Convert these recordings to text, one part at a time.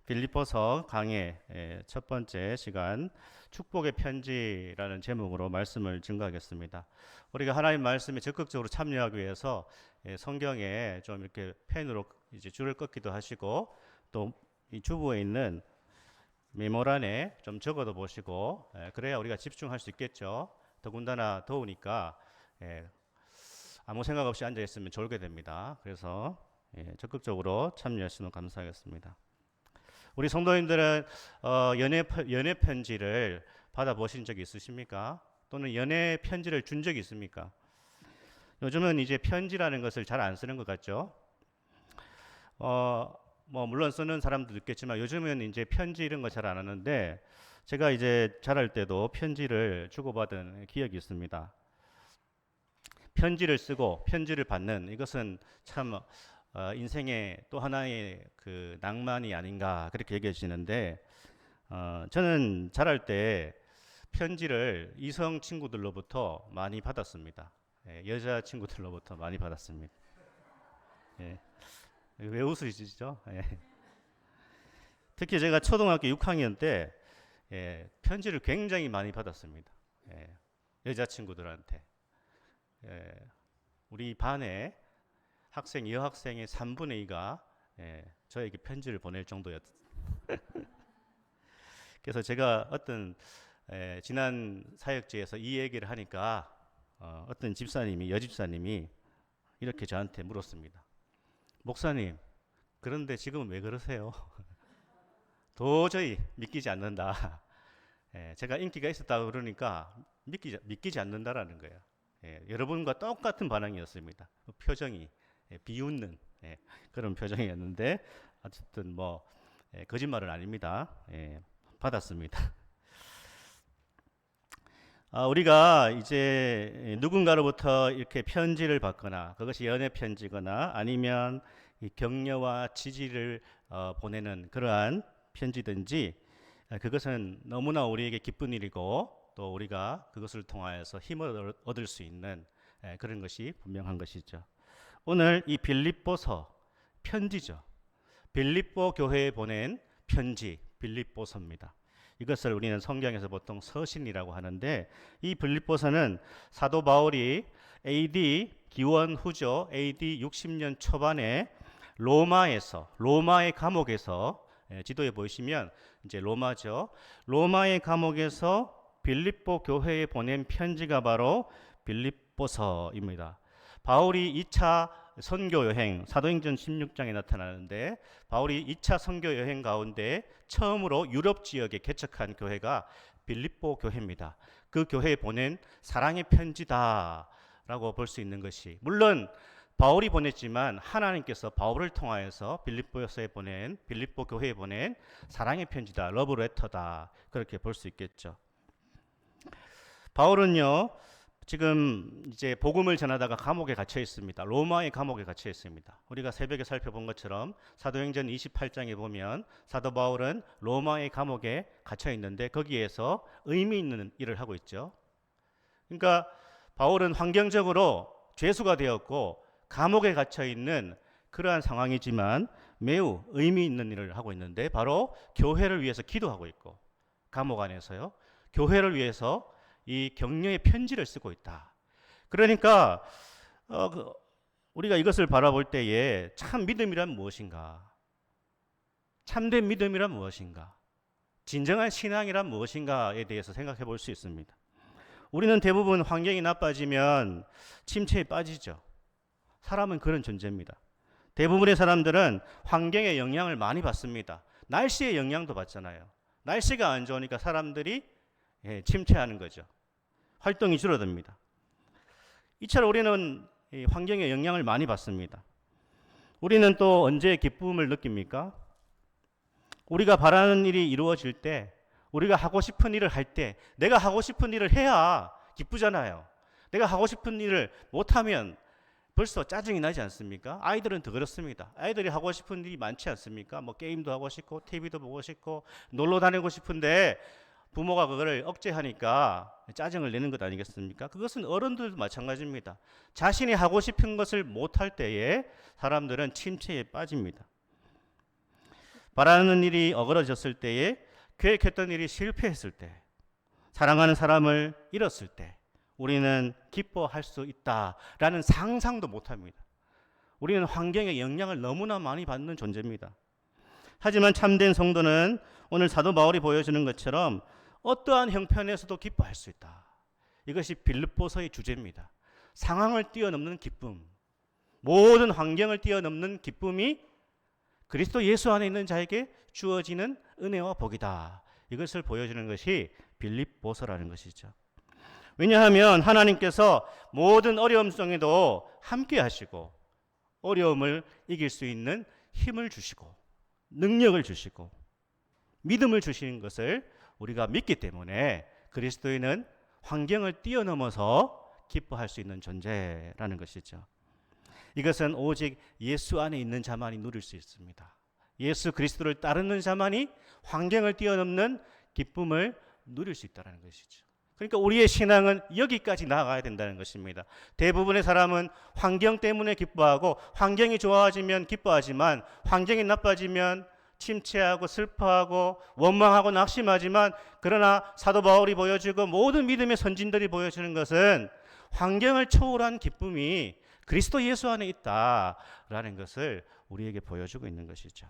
빌립보서 강의 첫 번째 시간 축복의 편지라는 제목으로 말씀을 증거하겠습니다. 우리가 하나님 말씀에 적극적으로 참여하기 위해서 성경에 좀 이렇게 펜으로 이제 줄을 긋기도 하시고 또 이 주부에 있는 메모란에 좀 적어도 보시고 그래야 우리가 집중할 수 있겠죠. 더군다나 더우니까 아무 생각 없이 앉아 있으면 졸게 됩니다. 그래서 적극적으로 참여하시면 감사하겠습니다. 우리 성도님들은 연애 편지를 받아보신 적이 있으십니까? 또는 연애 편지를 준 적이 있습니까? 요즘은 이제 편지라는 것을 잘 안 쓰는 것 같죠? 물론 쓰는 사람도 있겠지만 요즘은 이제 편지 이런 거 잘 안 하는데 제가 이제 자랄 때도 편지를 주고받은 기억이 있습니다. 편지를 쓰고 편지를 받는 이것은 참 인생의 또 하나의 그 낭만이 아닌가 그렇게 얘기해지는데 저는 자랄 때 편지를 이성 친구들로부터 많이 받았습니다. 여자 친구들로부터 많이 받았습니다. 예. 왜 웃으시죠? 예. 특히 제가 초등학교 6학년 때 편지를 굉장히 많이 받았습니다. 여자 친구들한테. 우리 반에 여학생의 3분의 2가 저에게 편지를 보낼 정도였어요. 그래서 제가 어떤 지난 사역지에서 이 얘기를 하니까 어떤 여집사님이 이렇게 저한테 물었습니다. 목사님, 그런데 지금은 왜 그러세요? 도저히 믿기지 않는다. 제가 인기가 있었다고 그러니까 믿기지 않는다라는 거예요. 여러분과 똑같은 반응이었습니다. 표정이 비웃는 그런 표정이었는데 어쨌든 거짓말은 아닙니다. 받았습니다. 우리가 이제 누군가로부터 이렇게 편지를 받거나 그것이 연애 편지거나 아니면 이 격려와 지지를 보내는 그러한 편지든지 그것은 너무나 우리에게 기쁜 일이고 또 우리가 그것을 통하여서 힘을 얻을 수 있는 그런 것이 분명한 것이죠. 오늘 이 빌립보서 편지죠. 빌립보 교회에 보낸 편지 빌립보서입니다. 이것을 우리는 성경에서 보통 서신이라고 하는데 이 빌립보서는 사도 바울이 AD 기원 후죠. AD 60년 초반에 로마의 감옥에서 지도에 보시면 이제 로마죠. 로마의 감옥에서 빌립보 교회에 보낸 편지가 바로 빌립보서입니다. 바울이 2차 선교 여행, 사도행전 16장에 나타나는데 바울이 2차 선교 여행 가운데 처음으로 유럽 지역에 개척한 교회가 빌립보 교회입니다. 그 교회에 보낸 사랑의 편지다라고 볼 수 있는 것이 물론 바울이 보냈지만 하나님께서 바울을 통하여서 빌립보 교회에 보낸 사랑의 편지다, 러브 레터다 그렇게 볼 수 있겠죠. 바울은요 지금 이제 복음을 전하다가 감옥에 갇혀 있습니다. 로마의 감옥에 갇혀 있습니다. 우리가 새벽에 살펴본 것처럼 사도행전 28장에 보면 사도 바울은 로마의 감옥에 갇혀 있는데 거기에서 의미 있는 일을 하고 있죠. 그러니까 바울은 환경적으로 죄수가 되었고 감옥에 갇혀 있는 그러한 상황이지만 매우 의미 있는 일을 하고 있는데 바로 교회를 위해서 기도하고 있고 감옥 안에서요. 교회를 위해서 이 격려의 편지를 쓰고 있다. 그러니까 우리가 이것을 바라볼 때에 참 믿음이란 무엇인가? 참된 믿음이란 무엇인가? 진정한 신앙이란 무엇인가에 대해서 생각해 볼 수 있습니다. 우리는 대부분 환경이 나빠지면 침체에 빠지죠. 사람은 그런 존재입니다. 대부분의 사람들은 환경의 영향을 많이 받습니다. 날씨의 영향도 받잖아요. 날씨가 안 좋으니까 사람들이 침체하는 거죠. 활동이 줄어듭니다. 이처럼 우리는 환경의 영향을 많이 받습니다. 우리는 또 언제 기쁨을 느낍니까? 우리가 바라는 일이 이루어질 때, 우리가 하고 싶은 일을 할 때, 내가 하고 싶은 일을 해야 기쁘잖아요. 내가 하고 싶은 일을 못하면 벌써 짜증이 나지 않습니까? 아이들은 더 그렇습니다. 아이들이 하고 싶은 일이 많지 않습니까? 게임도 하고 싶고, TV도 보고 싶고, 놀러 다니고 싶은데, 부모가 그거를 억제하니까 짜증을 내는 것 아니겠습니까? 그것은 어른들도 마찬가지입니다. 자신이 하고 싶은 것을 못할 때에 사람들은 침체에 빠집니다. 바라는 일이 어그러졌을 때에, 계획했던 일이 실패했을 때, 사랑하는 사람을 잃었을 때 우리는 기뻐할 수 있다라는 상상도 못합니다. 우리는 환경의 영향을 너무나 많이 받는 존재입니다. 하지만 참된 성도는 오늘 사도 바울이 보여주는 것처럼 어떠한 형편에서도 기뻐할 수 있다. 이것이 빌립보서의 주제입니다. 상황을 뛰어넘는 기쁨, 모든 환경을 뛰어넘는 기쁨이 그리스도 예수 안에 있는 자에게 주어지는 은혜와 복이다. 이것을 보여주는 것이 빌립보서라는 것이죠. 왜냐하면 하나님께서 모든 어려움 속에도 함께 하시고 어려움을 이길 수 있는 힘을 주시고 능력을 주시고 믿음을 주시는 것을 우리가 믿기 때문에 그리스도인은 환경을 뛰어넘어서 기뻐할 수 있는 존재라는 것이죠. 이것은 오직 예수 안에 있는 자만이 누릴 수 있습니다. 예수 그리스도를 따르는 자만이 환경을 뛰어넘는 기쁨을 누릴 수 있다는 것이죠. 그러니까 우리의 신앙은 여기까지 나아가야 된다는 것입니다. 대부분의 사람은 환경 때문에 기뻐하고 환경이 좋아지면 기뻐하지만 환경이 나빠지면 침체하고 슬퍼하고 원망하고 낙심하지만, 그러나 사도 바울이 보여주고 모든 믿음의 선진들이 보여주는 것은 환경을 초월한 기쁨이 그리스도 예수 안에 있다라는 것을 우리에게 보여주고 있는 것이죠.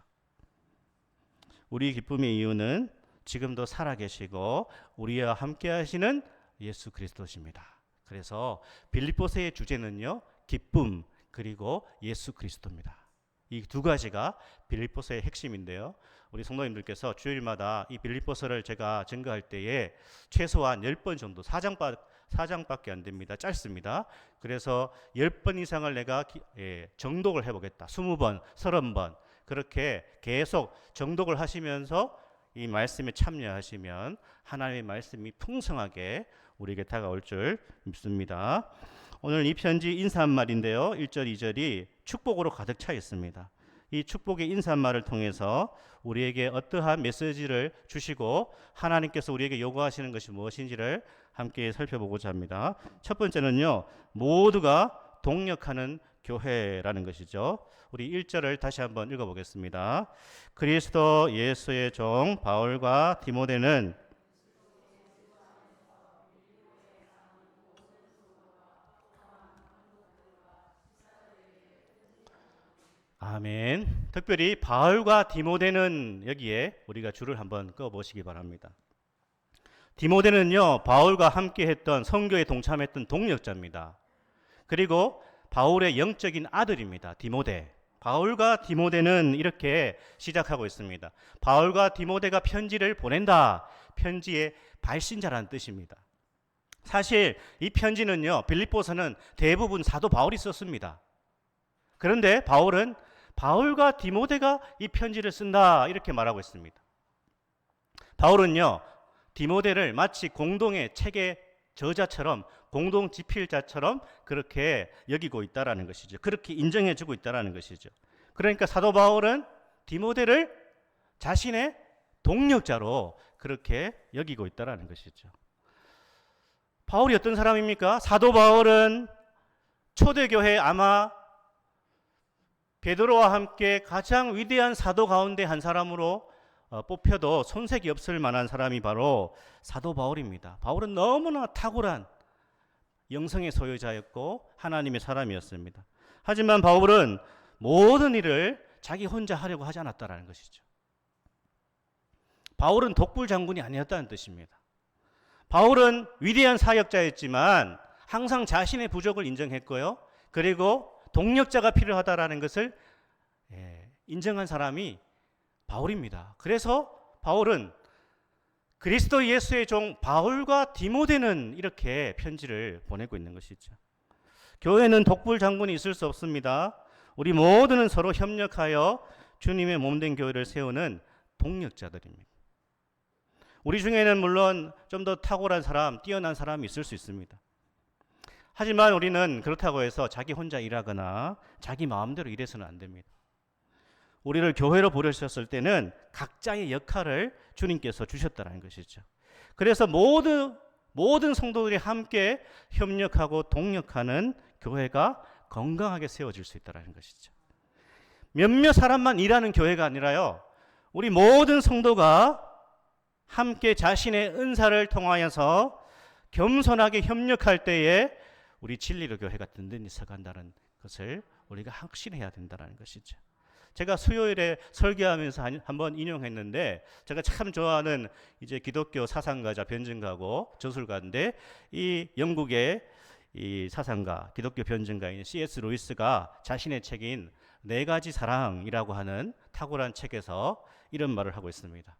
우리 기쁨의 이유는 지금도 살아계시고 우리와 함께 하시는 예수 그리스도십니다. 그래서 빌립보서의 주제는요, 기쁨 그리고 예수 그리스도입니다. 이 두 가지가 빌립보서의 핵심인데요. 우리 성도님들께서 주일마다 이 빌립보서를 제가 증거할 때에 최소한 10번 정도, 4장밖에 안 됩니다. 짧습니다. 그래서 10번 이상을 내가 정독을 해보겠다. 20번, 30번 그렇게 계속 정독을 하시면서 이 말씀에 참여하시면 하나님의 말씀이 풍성하게 우리에게 다가올 줄 믿습니다. 오늘 이 편지 인사말인데요. 1절, 2절이 축복으로 가득 차 있습니다. 이 축복의 인사말을 통해서 우리에게 어떠한 메시지를 주시고 하나님께서 우리에게 요구하시는 것이 무엇인지를 함께 살펴보고자 합니다. 첫 번째는요, 모두가 동력하는 교회라는 것이죠. 우리 1절을 다시 한번 읽어보겠습니다. 그리스도 예수의 종 바울과 디모데는 아멘. 특별히 바울과 디모데는 여기에 우리가 줄을 한번 그어보시기 바랍니다. 디모데는요, 바울과 함께 했던 선교에 동참했던 동력자입니다. 그리고 바울의 영적인 아들입니다. 디모데. 바울과 디모데는 이렇게 시작하고 있습니다. 바울과 디모데가 편지를 보낸다. 편지의 발신자라는 뜻입니다. 사실 이 편지는요, 빌립보서는 대부분 사도 바울이 썼습니다. 그런데 바울은 바울과 디모데가 이 편지를 쓴다 이렇게 말하고 있습니다. 바울은요, 디모데를 마치 공동의 책의 저자처럼, 공동 집필자처럼 그렇게 여기고 있다라는 것이죠. 그렇게 인정해주고 있다라는 것이죠. 그러니까 사도 바울은 디모데를 자신의 동력자로 그렇게 여기고 있다라는 것이죠. 바울이 어떤 사람입니까? 사도 바울은 초대교회 아마 베드로와 함께 가장 위대한 사도 가운데 한 사람으로 뽑혀도 손색이 없을 만한 사람이 바로 사도 바울입니다. 바울은 너무나 탁월한 영성의 소유자였고 하나님의 사람이었습니다. 하지만 바울은 모든 일을 자기 혼자 하려고 하지 않았다는 것이죠. 바울은 독불 장군이 아니었다는 뜻입니다. 바울은 위대한 사역자였지만 항상 자신의 부족을 인정했고요. 그리고 동력자가 필요하다라는 것을 인정한 사람이 바울입니다. 그래서 바울은 그리스도 예수의 종 바울과 디모데는 이렇게 편지를 보내고 있는 것이죠. 교회는 독불 장군이 있을 수 없습니다. 우리 모두는 서로 협력하여 주님의 몸된 교회를 세우는 동력자들입니다. 우리 중에는 물론 좀 더 탁월한 사람, 뛰어난 사람이 있을 수 있습니다. 하지만 우리는 그렇다고 해서 자기 혼자 일하거나 자기 마음대로 일해서는 안 됩니다. 우리를 교회로 부르셨을 때는 각자의 역할을 주님께서 주셨다는 것이죠. 그래서 모든 성도들이 함께 협력하고 동력하는 교회가 건강하게 세워질 수 있다는 것이죠. 몇몇 사람만 일하는 교회가 아니라요, 우리 모든 성도가 함께 자신의 은사를 통하여서 겸손하게 협력할 때에 우리 진리로 교회가 든든히 서간다는 것을 우리가 확신해야 된다는 것이죠. 제가 수요일에 설교하면서 한번 인용했는데, 제가 참 좋아하는 이제 기독교 사상가자 변증가고 저술가인데, 이 영국의 이 사상가 기독교 변증가인 C.S. 루이스가 자신의 책인 네 가지 사랑이라고 하는 탁월한 책에서 이런 말을 하고 있습니다.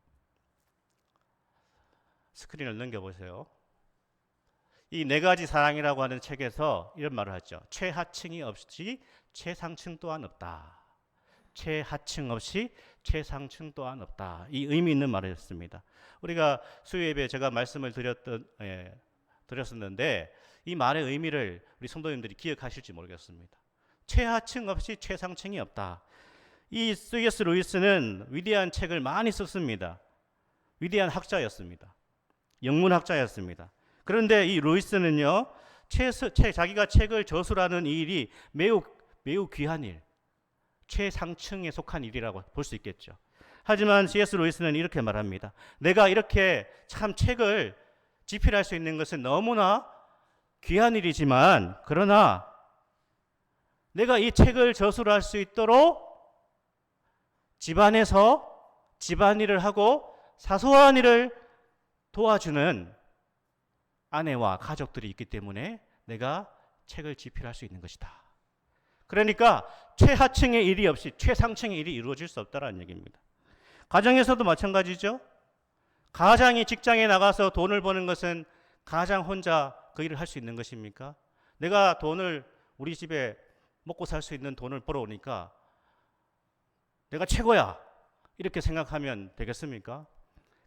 스크린을 넘겨보세요. 이 네 가지 사랑이라고 하는 책에서 이런 말을 하죠. 최하층이 없이 최상층 또한 없다. 최하층 없이 최상층 또한 없다. 이 의미 있는 말을 했습니다. 우리가 수요예배 제가 말씀을 드렸었는데 이 말의 의미를 우리 성도님들이 기억하실지 모르겠습니다. 최하층 없이 최상층이 없다. 이 C.S. 루이스는 위대한 책을 많이 썼습니다. 위대한 학자였습니다. 영문학자였습니다. 그런데 이 루이스는요, 자기가 책을 저술하는 이 일이 매우 귀한 일, 최상층에 속한 일이라고 볼 수 있겠죠. 하지만 C.S. 루이스는 이렇게 말합니다. 내가 이렇게 참 책을 집필할 수 있는 것은 너무나 귀한 일이지만, 그러나 내가 이 책을 저술할 수 있도록 집안에서 집안일을 하고 사소한 일을 도와주는 아내와 가족들이 있기 때문에 내가 책을 집필할 수 있는 것이다. 그러니까 최하층의 일이 없이 최상층의 일이 이루어질 수 없다는 얘기입니다. 가정에서도 마찬가지죠. 가장이 직장에 나가서 돈을 버는 것은 가장 혼자 그 일을 할 수 있는 것입니까? 내가 돈을 우리 집에 먹고 살 수 있는 돈을 벌어오니까 내가 최고야 이렇게 생각하면 되겠습니까?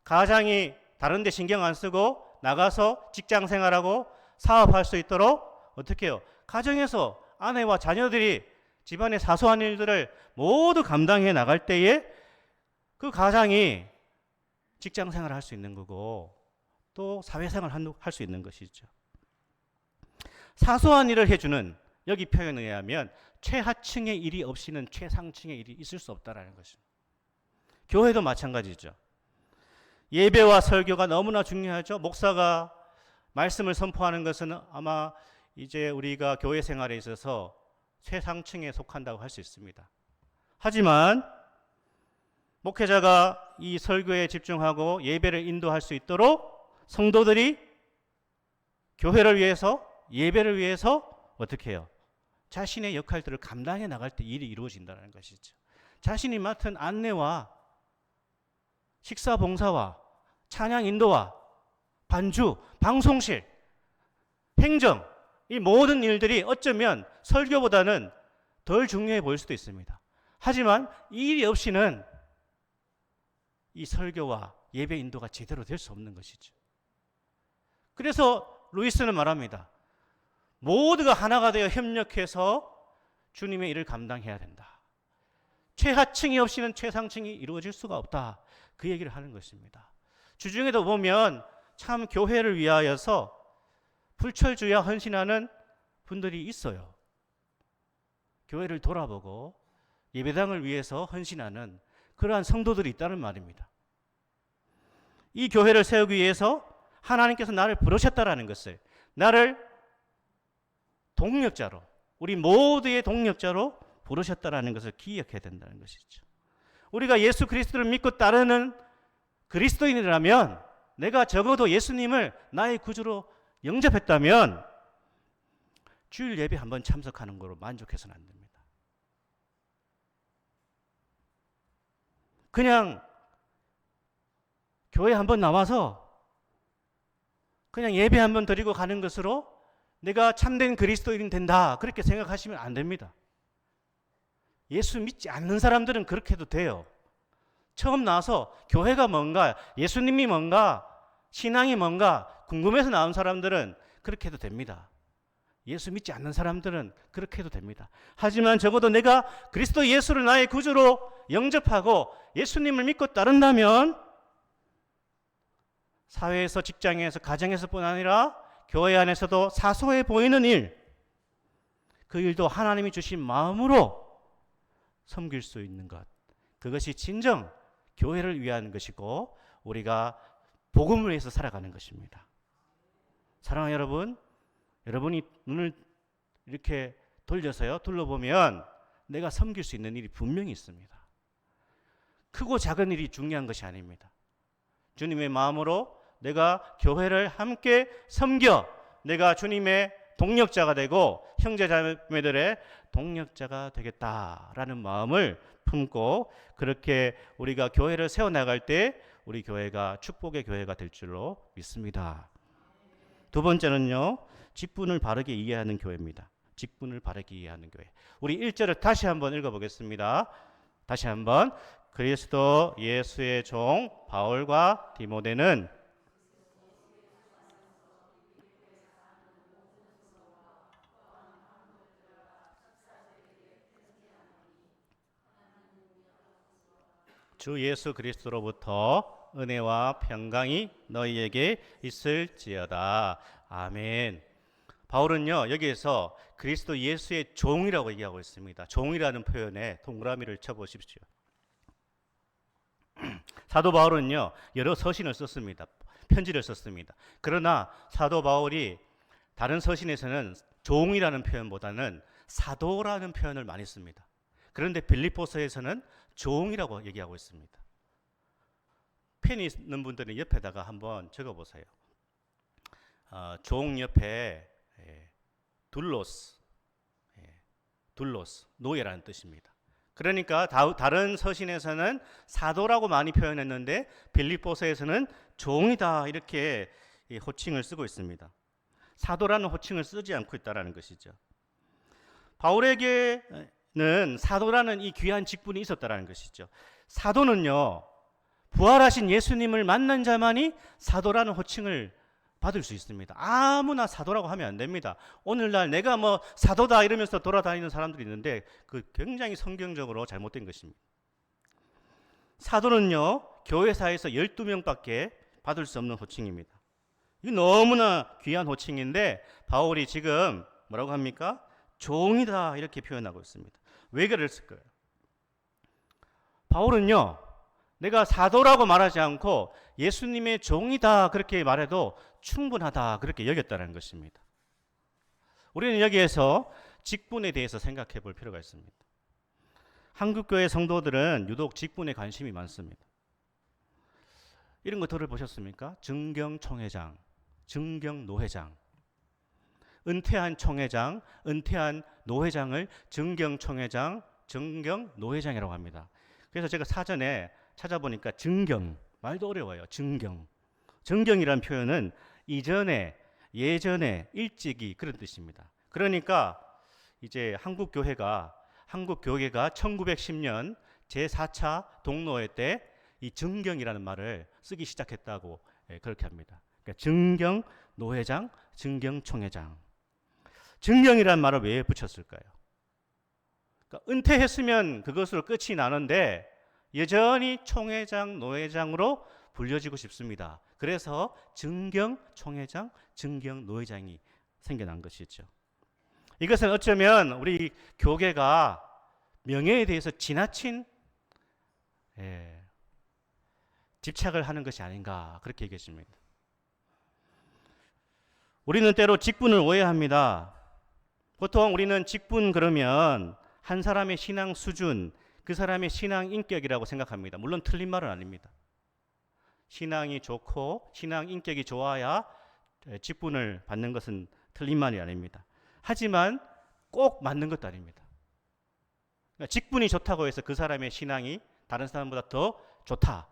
가장이 다른 데 신경 안 쓰고 나가서 직장 생활하고 사업할 수 있도록 어떻게 해요? 가정에서 아내와 자녀들이 집안의 사소한 일들을 모두 감당해 나갈 때에 그 가장이 직장 생활을 할 수 있는 거고 또 사회생활을 할 수 있는 것이죠. 사소한 일을 해주는, 여기 표현에 의하면 최하층의 일이 없이는 최상층의 일이 있을 수 없다는 것입니다. 교회도 마찬가지죠. 예배와 설교가 너무나 중요하죠. 목사가 말씀을 선포하는 것은 아마 이제 우리가 교회 생활에 있어서 최상층에 속한다고 할 수 있습니다. 하지만 목회자가 이 설교에 집중하고 예배를 인도할 수 있도록 성도들이 교회를 위해서, 예배를 위해서 어떻게 해요? 자신의 역할들을 감당해 나갈 때 일이 이루어진다는 것이죠. 자신이 맡은 안내와 식사 봉사와 찬양 인도와 반주, 방송실, 행정, 이 모든 일들이 어쩌면 설교보다는 덜 중요해 보일 수도 있습니다. 하지만 이 일이 없이는 이 설교와 예배 인도가 제대로 될 수 없는 것이죠. 그래서 루이스는 말합니다. 모두가 하나가 되어 협력해서 주님의 일을 감당해야 된다. 최하층이 없이는 최상층이 이루어질 수가 없다. 그 얘기를 하는 것입니다. 주중에도 보면 참 교회를 위하여서 불철주야 헌신하는 분들이 있어요. 교회를 돌아보고 예배당을 위해서 헌신하는 그러한 성도들이 있다는 말입니다. 이 교회를 세우기 위해서 하나님께서 나를 부르셨다라는 것을, 나를 동력자로, 우리 모두의 동력자로 부르셨다라는 것을 기억해야 된다는 것이죠. 우리가 예수 그리스도를 믿고 따르는 그리스도인이라면, 내가 적어도 예수님을 나의 구주로 영접했다면 주일 예배 한번 참석하는 거로 만족해서는 안 됩니다. 그냥 교회 한번 나와서 그냥 예배 한번 드리고 가는 것으로 내가 참된 그리스도인이 된다, 그렇게 생각하시면 안 됩니다. 예수 믿지 않는 사람들은 그렇게 해도 돼요. 처음 나와서 교회가 뭔가, 예수님이 뭔가, 신앙이 뭔가 궁금해서 나온 사람들은 그렇게 해도 됩니다. 예수 믿지 않는 사람들은 그렇게 해도 됩니다. 하지만 적어도 내가 그리스도 예수를 나의 구주로 영접하고 예수님을 믿고 따른다면 사회에서, 직장에서, 가정에서뿐 아니라 교회 안에서도 사소해 보이는 일, 그 일도 하나님이 주신 마음으로 섬길 수 있는 것, 그것이 진정 교회를 위한 것이고 우리가 복음을 위해서 살아가는 것입니다. 사랑하는 여러분, 여러분이 눈을 이렇게 돌려서요, 둘러보면 내가 섬길 수 있는 일이 분명히 있습니다. 크고 작은 일이 중요한 것이 아닙니다. 주님의 마음으로 내가 교회를 함께 섬겨 내가 주님의 동력자가 되고 형제자매들의 동력자가 되겠다라는 마음을 품고 그렇게 우리가 교회를 세워나갈 때 우리 교회가 축복의 교회가 될 줄로 믿습니다. 두 번째는요, 직분을 바르게 이해하는 교회입니다. 직분을 바르게 이해하는 교회. 우리 1절을 다시 한번 읽어보겠습니다. 다시 한번. 그리스도 예수의 종 바울과 디모데는 주 예수 그리스도로부터 은혜와 평강이 너희에게 있을지어다. 아멘. 바울은요, 여기에서 그리스도 예수의 종이라고 얘기하고 있습니다. 종이라는 표현에 동그라미를 쳐보십시오. 사도 바울은요, 여러 서신을 썼습니다. 편지를 썼습니다. 그러나 사도 바울이 다른 서신에서는 종이라는 표현보다는 사도라는 표현을 많이 씁니다. 그런데 빌립보서에서는 종이라고 얘기하고 있습니다. 펜이 있는 분들은 옆에다가 한번 적어보세요. 종 옆에 둘로스, 둘로스, 노예라는 뜻입니다. 그러니까 다른 서신에서는 사도라고 많이 표현했는데 빌립보서에서는 종이다 이렇게 호칭을 쓰고 있습니다. 사도라는 호칭을 쓰지 않고 있다는 것이죠. 바울에게는 사도라는 이 귀한 직분이 있었다는 것이죠. 사도는요, 부활하신 예수님을 만난 자만이 사도라는 호칭을 받을 수 있습니다. 아무나 사도라고 하면 안 됩니다. 오늘날 내가 뭐 사도다 이러면서 돌아다니는 사람들이 있는데 그 굉장히 성경적으로 잘못된 것입니다. 사도는요, 교회사에서 12명밖에 받을 수 없는 호칭입니다. 이게 너무나 귀한 호칭인데 바울이 지금 뭐라고 합니까? 종이다 이렇게 표현하고 있습니다. 왜 그랬을까요? 바울은요, 내가 사도라고 말하지 않고 예수님의 종이다 그렇게 말해도 충분하다 그렇게 여겼다는 것입니다. 우리는 여기에서 직분에 대해서 생각해 볼 필요가 있습니다. 한국교회 성도들은 유독 직분에 관심이 많습니다. 이런 거 들어보셨습니까? 증경총회장, 증경노회장. 은퇴한 총회장, 은퇴한 노회장을 증경총회장, 증경노회장이라고 합니다. 그래서 제가 사전에 찾아보니까 증경, 말도 어려워요. 증경이란 표현은 이전에, 예전에, 일찍이 그런 뜻입니다. 그러니까 이제 한국교회가 1910년 제4차 동노회 때 이 증경이라는 말을 쓰기 시작했다고 그렇게 합니다. 그러니까 증경 노회장, 증경 총회장. 증경이라는 말을 왜 붙였을까요? 그러니까 은퇴했으면 그것으로 끝이 나는데 여전히 총회장, 노회장으로 불려지고 싶습니다. 그래서 증경 총회장, 증경 노회장이 생겨난 것이죠. 이것은 어쩌면 우리 교계가 명예에 대해서 지나친 집착을 하는 것이 아닌가 그렇게 얘기했습니다. 우리는 때로 직분을 오해합니다. 보통 우리는 직분 그러면 한 사람의 신앙 수준, 그 사람의 신앙 인격이라고 생각합니다. 물론 틀린 말은 아닙니다. 신앙이 좋고 신앙 인격이 좋아야 직분을 받는 것은 틀린 말이 아닙니다. 하지만 꼭 맞는 것도 아닙니다. 그러니까 직분이 좋다고 해서 그 사람의 신앙이 다른 사람보다 더 좋다.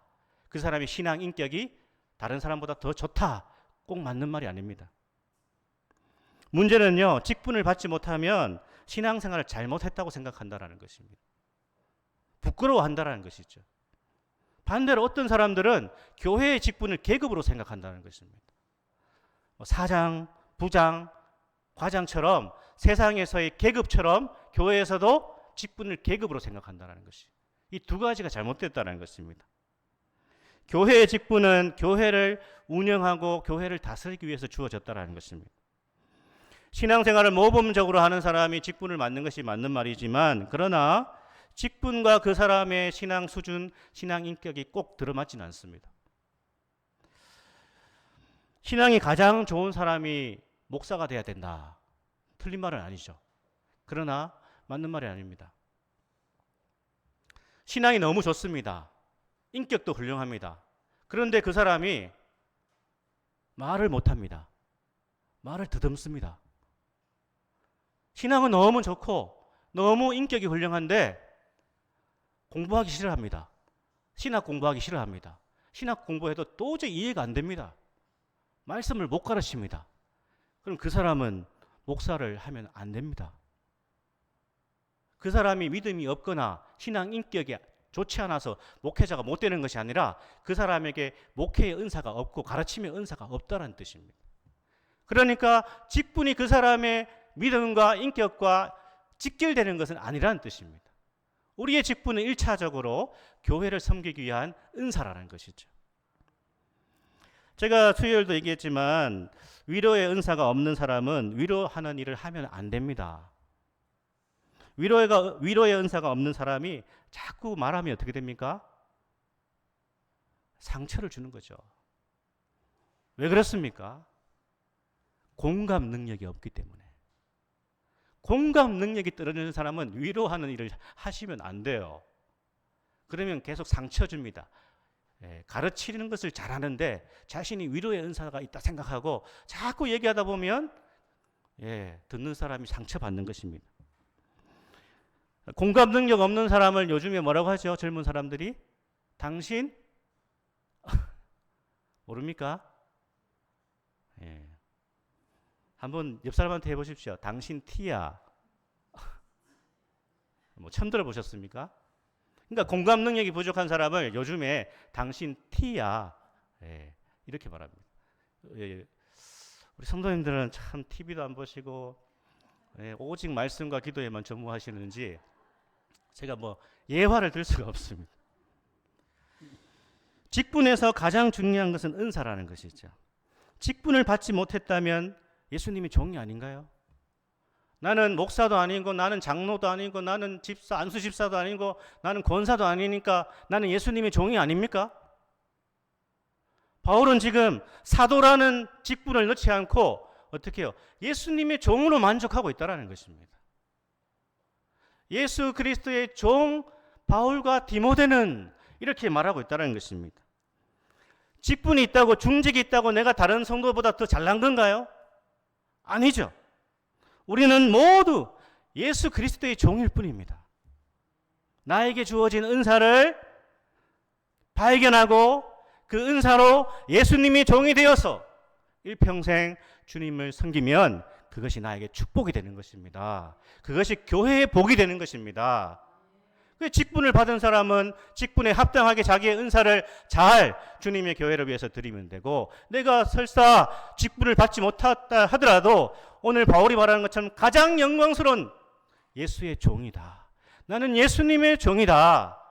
그 사람의 신앙 인격이 다른 사람보다 더 좋다. 꼭 맞는 말이 아닙니다. 문제는요, 직분을 받지 못하면 신앙생활을 잘못했다고 생각한다는 것입니다. 부끄러워한다는 것이죠. 반대로 어떤 사람들은 교회의 직분을 계급으로 생각한다는 것입니다. 사장, 부장, 과장처럼 세상에서의 계급처럼 교회에서도 직분을 계급으로 생각한다는 것이, 이 두 가지가 잘못됐다는 것입니다. 교회의 직분은 교회를 운영하고 교회를 다스리기 위해서 주어졌다는 것입니다. 신앙생활을 모범적으로 하는 사람이 직분을 맡는 것이 맞는 말이지만, 그러나 직분과 그 사람의 신앙 수준, 신앙 인격이 꼭 들어맞지는 않습니다. 신앙이 가장 좋은 사람이 목사가 돼야 된다. 틀린 말은 아니죠. 그러나 맞는 말이 아닙니다. 신앙이 너무 좋습니다. 인격도 훌륭합니다. 그런데 그 사람이 말을 못합니다. 말을 더듬습니다. 신앙은 너무 좋고 너무 인격이 훌륭한데 공부하기 싫어합니다. 신학 공부하기 싫어합니다. 신학 공부해도 도저히 이해가 안 됩니다. 말씀을 못 가르칩니다. 그럼 그 사람은 목사를 하면 안 됩니다. 그 사람이 믿음이 없거나 신앙 인격이 좋지 않아서 목회자가 못 되는 것이 아니라 그 사람에게 목회의 은사가 없고 가르침의 은사가 없다는 뜻입니다. 그러니까 직분이 그 사람의 믿음과 인격과 직결되는 것은 아니라는 뜻입니다. 우리의 직분은 1차적으로 교회를 섬기기 위한 은사라는 것이죠. 제가 수요일도 얘기했지만 위로의 은사가 없는 사람은 위로하는 일을 하면 안 됩니다. 위로의 은사가 없는 사람이 자꾸 말하면 어떻게 됩니까? 상처를 주는 거죠. 왜 그렇습니까? 공감 능력이 없기 때문에. 공감 능력이 떨어지는 사람은 위로하는 일을 하시면 안 돼요. 그러면 계속 상처 줍니다. 가르치는 것을 잘하는데 자신이 위로의 은사가 있다 생각하고 자꾸 얘기하다 보면 듣는 사람이 상처받는 것입니다. 공감 능력 없는 사람을 요즘에 뭐라고 하죠? 젊은 사람들이? 당신? 모릅니까? 한번 옆 사람한테 해보십시오. 당신 T야. 뭐 처음 들어보셨습니까? 그러니까 공감 능력이 부족한 사람을 요즘에 당신 T야. 이렇게 말합니다. 우리 성도님들은 참 TV도 안 보시고 오직 말씀과 기도에만 전무하시는지 제가 뭐 예화를 들 수가 없습니다. 직분에서 가장 중요한 것은 은사라는 것이죠. 직분을 받지 못했다면 예수님이 종이 아닌가요? 나는 목사도 아니고 나는 장로도 아니고 나는 집사, 안수 집사도 아니고 나는 권사도 아니니까 나는 예수님의 종이 아닙니까? 바울은 지금 사도라는 직분을 넣지 않고 어떻게 해요? 예수님의 종으로 만족하고 있다는 것입니다. 예수 그리스도의 종 바울과 디모데는 이렇게 말하고 있다는 것입니다. 직분이 있다고 중직이 있다고 내가 다른 성도보다 더 잘난 건가요? 아니죠. 우리는 모두 예수 그리스도의 종일 뿐입니다. 나에게 주어진 은사를 발견하고 그 은사로 예수님이 종이 되어서 일평생 주님을 섬기면 그것이 나에게 축복이 되는 것입니다. 그것이 교회의 복이 되는 것입니다. 그 직분을 받은 사람은 직분에 합당하게 자기의 은사를 잘 주님의 교회를 위해서 드리면 되고, 내가 설사 직분을 받지 못했다 하더라도 오늘 바울이 말하는 것처럼 가장 영광스러운 예수의 종이다. 나는 예수님의 종이다.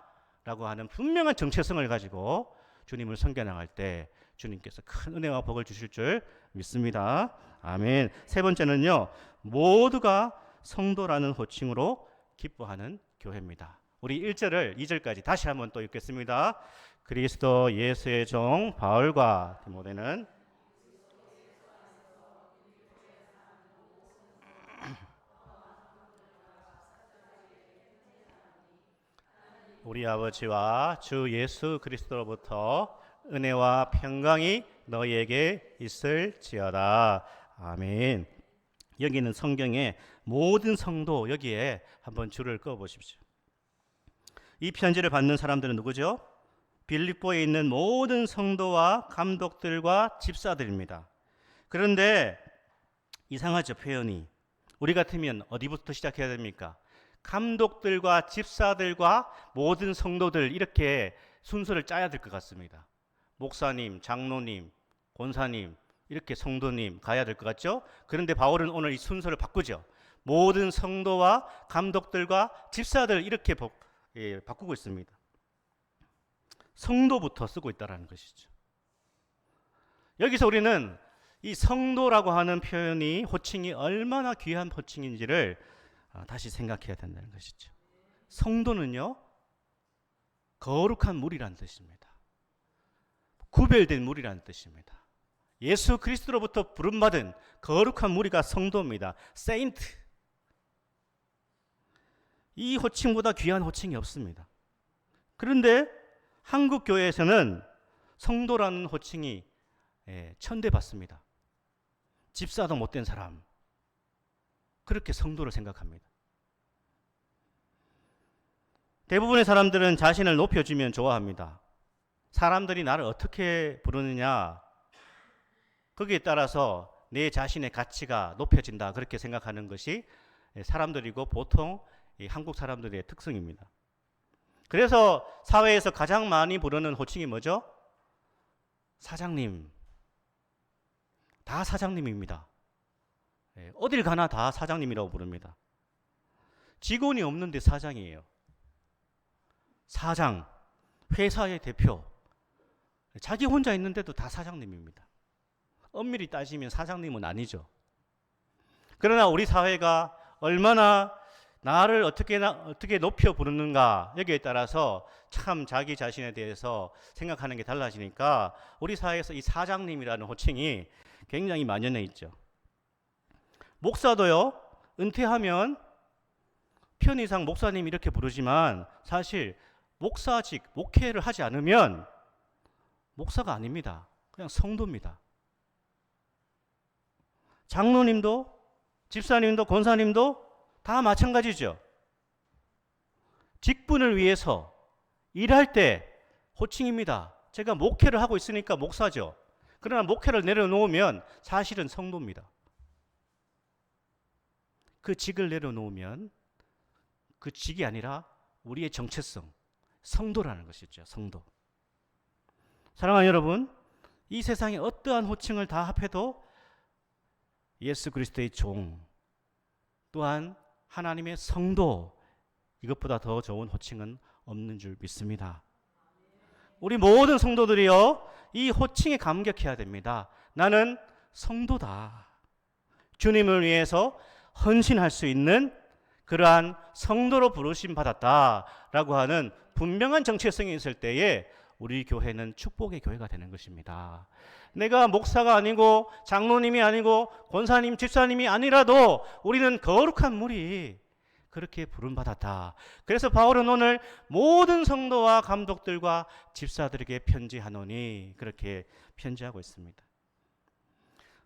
라고 하는 분명한 정체성을 가지고 주님을 섬겨나갈 때 주님께서 큰 은혜와 복을 주실 줄 믿습니다. 아멘. 세 번째는요, 모두가 성도라는 호칭으로 기뻐하는 교회입니다. 우리 1절을 2절까지 다시 한번 또 읽겠습니다. 그리스도 예수의 종 바울과 디모데는 우리 아버지와 주 예수 그리스도로부터 은혜와 평강이 너희에게 있을지어다. 아멘. 여기는 성경의 모든 성도, 여기에 한번 줄을 그어 보십시오. 이 편지를 받는 사람들은 누구죠? 빌립보에 있는 모든 성도와 감독들과 집사들입니다. 그런데 이상하죠, 표현이. 우리 같으면 어디부터 시작해야 됩니까? 감독들과 집사들과 모든 성도들, 이렇게 순서를 짜야 될 것 같습니다. 목사님, 장로님, 권사님, 이렇게 성도님 가야 될 것 같죠? 그런데 바울은 오늘 이 순서를 바꾸죠. 모든 성도와 감독들과 집사들, 이렇게 바꾸고 있습니다. 성도부터 쓰고 있다는 것이죠. 여기서 우리는 이 성도라고 하는 표현이, 호칭이 얼마나 귀한 호칭인지를 다시 생각해야 된다는 것이죠. 성도는요, 거룩한 물이라는 뜻입니다. 구별된 물이라는 뜻입니다. 예수 그리스도로부터 부름받은 거룩한 무리가 성도입니다. 세인트. 이 호칭보다 귀한 호칭이 없습니다. 그런데 한국 교회에서는 성도라는 호칭이 천대받습니다. 집사도 못된 사람, 그렇게 성도를 생각합니다. 대부분의 사람들은 자신을 높여주면 좋아합니다. 사람들이 나를 어떻게 부르느냐, 거기에 따라서 내 자신의 가치가 높여진다, 그렇게 생각하는 것이 사람들이고 보통 한국 사람들의 특성입니다. 그래서 사회에서 가장 많이 부르는 호칭이 뭐죠? 사장님. 다 사장님입니다. 어딜 가나 다 사장님이라고 부릅니다. 직원이 없는데 사장이에요. 사장, 회사의 대표. 자기 혼자 있는데도 다 사장님입니다. 엄밀히 따지면 사장님은 아니죠. 그러나 우리 사회가 얼마나 나를 어떻게 높여 부르는가, 여기에 따라서 참 자기 자신에 대해서 생각하는 게 달라지니까 우리 사회에서 이 사장님이라는 호칭이 굉장히 만연해 있죠. 목사도요, 은퇴하면 편의상 목사님 이렇게 부르지만 사실 목사직, 목회를 하지 않으면 목사가 아닙니다. 그냥 성도입니다. 장로님도, 집사님도, 권사님도 다 마찬가지죠. 직분을 위해서 일할 때 호칭입니다. 제가 목회를 하고 있으니까 목사죠. 그러나 목회를 내려놓으면 사실은 성도입니다. 그 직을 내려놓으면 그 직이 아니라 우리의 정체성, 성도라는 것이죠. 성도. 사랑하는 여러분, 이 세상에 어떠한 호칭을 다 합해도 예수 그리스도의 종, 또한 하나님의 성도, 이것보다 더 좋은 호칭은 없는 줄 믿습니다. 우리 모든 성도들이요, 이 호칭에 감격해야 됩니다. 나는 성도다. 주님을 위해서 헌신할 수 있는 그러한 성도로 부르심 받았다라고 하는 분명한 정체성이 있을 때에 우리 교회는 축복의 교회가 되는 것입니다. 내가 목사가 아니고 장로님이 아니고 권사님, 집사님이 아니라도 우리는 거룩한 무리, 그렇게 부름받았다. 그래서 바울은 오늘 모든 성도와 감독들과 집사들에게 편지하노니, 그렇게 편지하고 있습니다.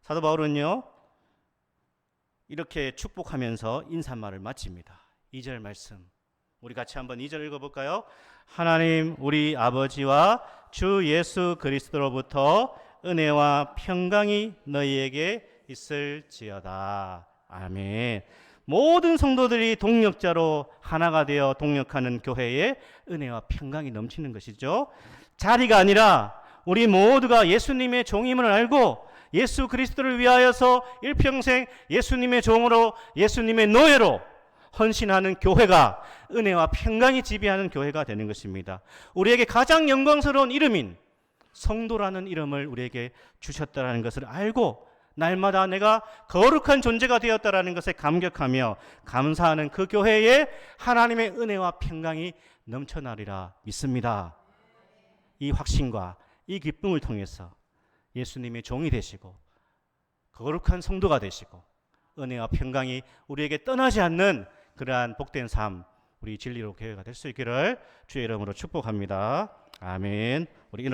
사도 바울은요, 이렇게 축복하면서 인사말을 마칩니다. 2절 말씀, 우리 같이 한번 2절 읽어볼까요? 하나님 우리 아버지와 주 예수 그리스도로부터 은혜와 평강이 너희에게 있을지어다. 아멘. 모든 성도들이 동력자로 하나가 되어 동력하는 교회에 은혜와 평강이 넘치는 것이죠. 자리가 아니라 우리 모두가 예수님의 종임을 알고 예수 그리스도를 위하여서 일평생 예수님의 종으로, 예수님의 노예로 헌신하는 교회가 은혜와 평강이 지배하는 교회가 되는 것입니다. 우리에게 가장 영광스러운 이름인 성도라는 이름을 우리에게 주셨다는 것을 알고 날마다 내가 거룩한 존재가 되었다는 것에 감격하며 감사하는 그 교회에 하나님의 은혜와 평강이 넘쳐나리라 믿습니다. 이 확신과 이 기쁨을 통해서 예수님의 종이 되시고 거룩한 성도가 되시고 은혜와 평강이 우리에게 떠나지 않는 그러한 복된 삶, 우리 진리로 교회가 될 수 있기를 주의 이름으로 축복합니다. 아멘. 우리